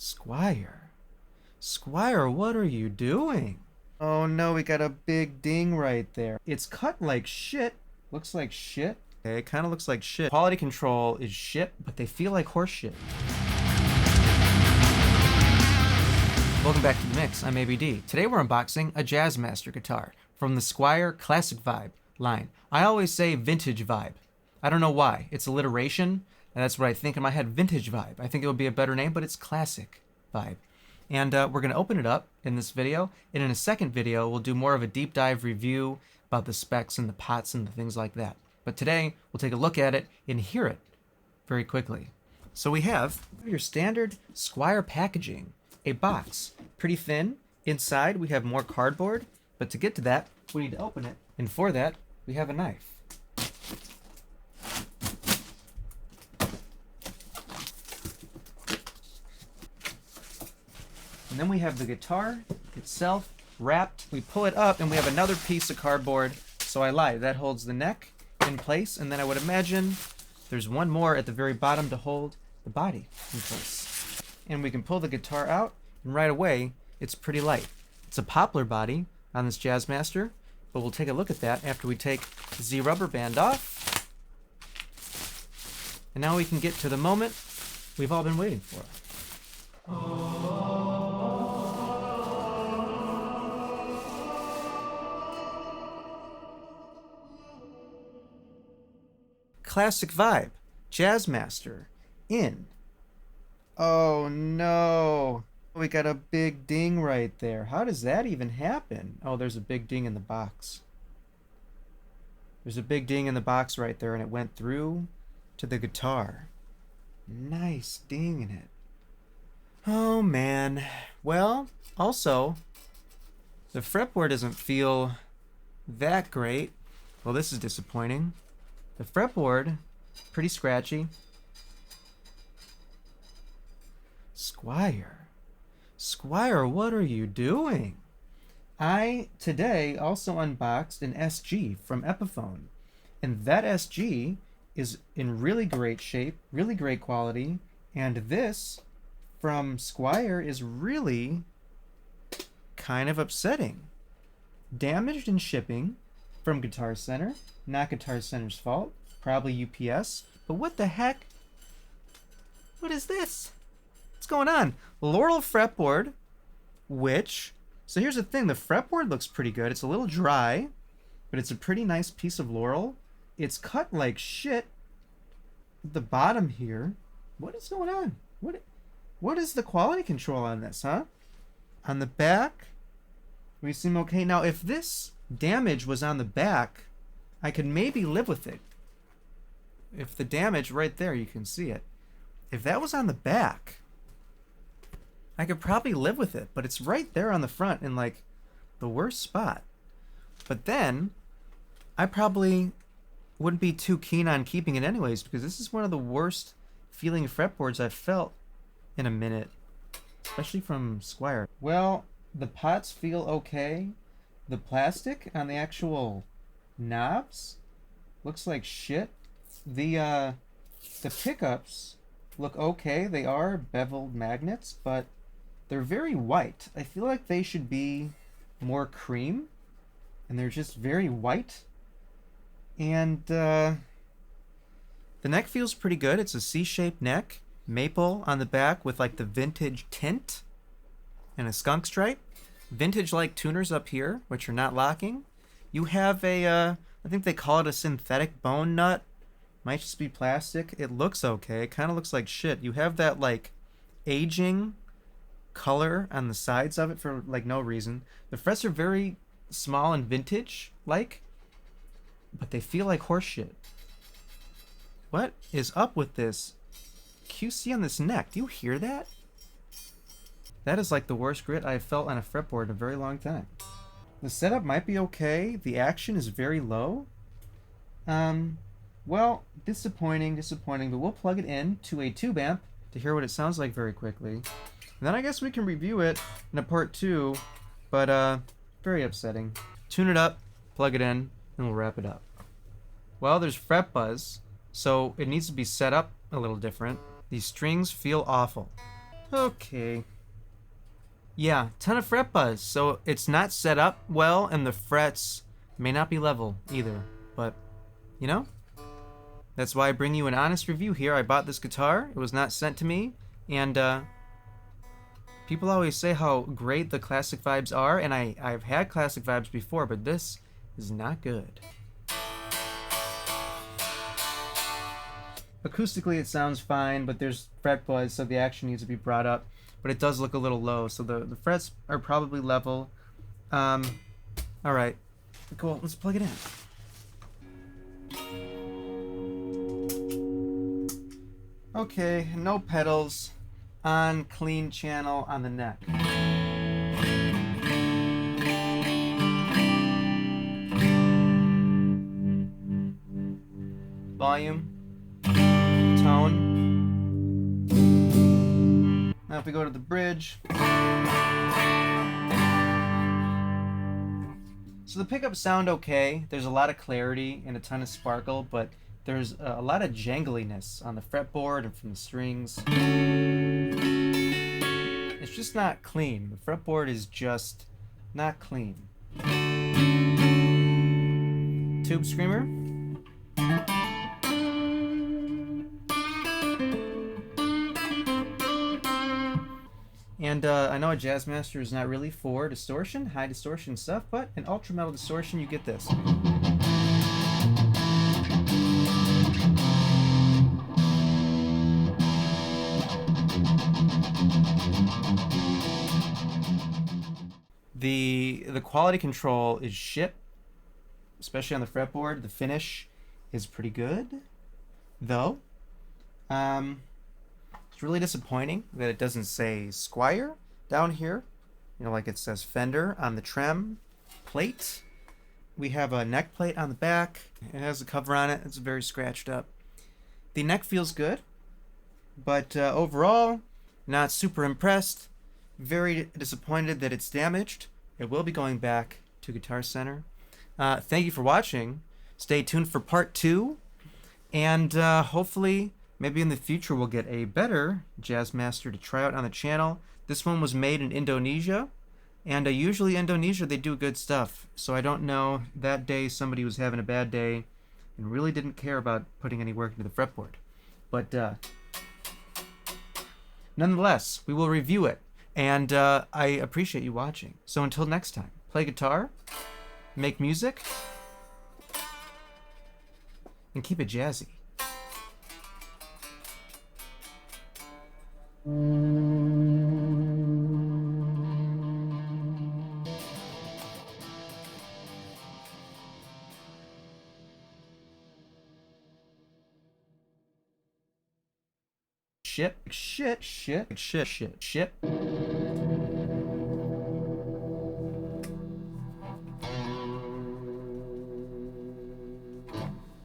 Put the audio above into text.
Squier. Squier, what are you doing? Oh no, we got a big ding right there. It's cut like shit. Looks like shit. Okay, it kind of looks like shit. Quality control is shit, but they feel like horse shit. Welcome back to the mix. I'm ABD. Today we're unboxing a Jazzmaster guitar from the Squier Classic Vibe line. I always say vintage vibe. I don't know why. It's alliteration, and that's what I think in my head, vintage vibe. I think it would be a better name, but it's classic vibe. And we're going to open it up in this video, and in a second video, we'll do more of a deep dive review about the specs and the pots and the things like that. But today, we'll take a look at it and hear it very quickly. So we have your standard Squier packaging, a box, pretty thin. Inside, we have more cardboard, but to get to that, we need to open it. And for that, we have a knife. And then we have the guitar itself wrapped. We pull it up and we have another piece of cardboard. So I lied, that holds the neck in place. And then I would imagine there's one more at the very bottom to hold the body in place. And we can pull the guitar out and right away, it's pretty light. It's a poplar body on this Jazzmaster, but we'll take a look at that after we take the rubber band off. And now we can get to the moment we've all been waiting for. Classic vibe, Jazzmaster, in. Oh no, we got a big ding right there. How does that even happen? Oh, there's a big ding in the box. There's a big ding in the box right there, and it went through to the guitar. Nice ding in it. Oh man. Well, also, the fretboard doesn't feel that great. Well, this is disappointing. The fretboard, pretty scratchy. Squier. Squier, what are you doing? I, today, also unboxed an SG from Epiphone. And that SG is in really great shape, really great quality. And this, from Squier, is really kind of upsetting. Damaged in shipping from Guitar Center. Not Guitar Center's fault. Probably UPS. But what the heck? What is this? What's going on? Laurel fretboard, which... So here's the thing. The fretboard looks pretty good. It's a little dry, but it's a pretty nice piece of Laurel. It's cut like shit. The bottom here. What is going on? What is the quality control on this, huh? On the back, we seem okay. Now, if this damage was on the back, I could maybe live with it. If the damage right there, you can see it. If that was on the back, I could probably live with it, but it's right there on the front in like the worst spot. But then I probably wouldn't be too keen on keeping it anyways, because this is one of the worst feeling fretboards I've felt in a minute, especially from Squier. Well, the pots feel okay. The plastic on the actual knobs looks like shit. The pickups look okay. They are beveled magnets, but they're very white. I feel like they should be more cream, and they're just very white. And the neck feels pretty good. It's a C-shaped neck, maple on the back with like the vintage tint and a skunk stripe. Vintage-like tuners up here, which are not locking. You have a, I think they call it a synthetic bone nut. Might just be plastic. It looks okay. It kind of looks like shit. You have that like aging color on the sides of it for like no reason. The frets are very small and vintage-like, but they feel like horse shit. What is up with this QC on this neck? Do you hear that? That is like the worst grit I've felt on a fretboard in a very long time. The setup might be okay. The action is very low. Well, disappointing, but we'll plug it in to a tube amp to hear what it sounds like very quickly. And then I guess we can review it in a part 2, but very upsetting. Tune it up, plug it in, and we'll wrap it up. Well, there's fret buzz, so it needs to be set up a little different. These strings feel awful. Okay. Yeah, ton of fret buzz. So it's not set up well, and the frets may not be level either. But, you know, that's why I bring you an honest review here. I bought this guitar. It was not sent to me. And people always say how great the classic vibes are, and I've had classic vibes before, but this is not good. Acoustically, it sounds fine, but there's fret buzz, so the action needs to be brought up. But it does look a little low, so the frets are probably level. All right, cool. Let's plug it in. Okay, no pedals. On clean channel on the neck. Volume. Tone. Now if we go to the bridge. So the pickups sound okay. There's a lot of clarity and a ton of sparkle, but there's a lot of jangliness on the fretboard and from the strings. It's just not clean. The fretboard is just not clean. Tube screamer. And I know a Jazzmaster is not really for distortion, high distortion stuff, but in ultra metal distortion you get this. The quality control is shit, especially on the fretboard. The finish is pretty good, though. It's really disappointing that it doesn't say Squier down here. You know, like it says Fender on the trem plate. We have a neck plate on the back. It has a cover on it. It's very scratched up. The neck feels good, but overall, not super impressed. Very disappointed that it's damaged. It will be going back to Guitar Center. Thank you for watching. Stay tuned for part 2. And hopefully, maybe in the future, we'll get a better Jazzmaster to try out on the channel. This one was made in Indonesia. And usually Indonesia, they do good stuff. So I don't know, that day somebody was having a bad day and really didn't care about putting any work into the fretboard. But nonetheless, we will review it. And I appreciate you watching. So until next time, play guitar, make music, and keep it jazzy. Shit.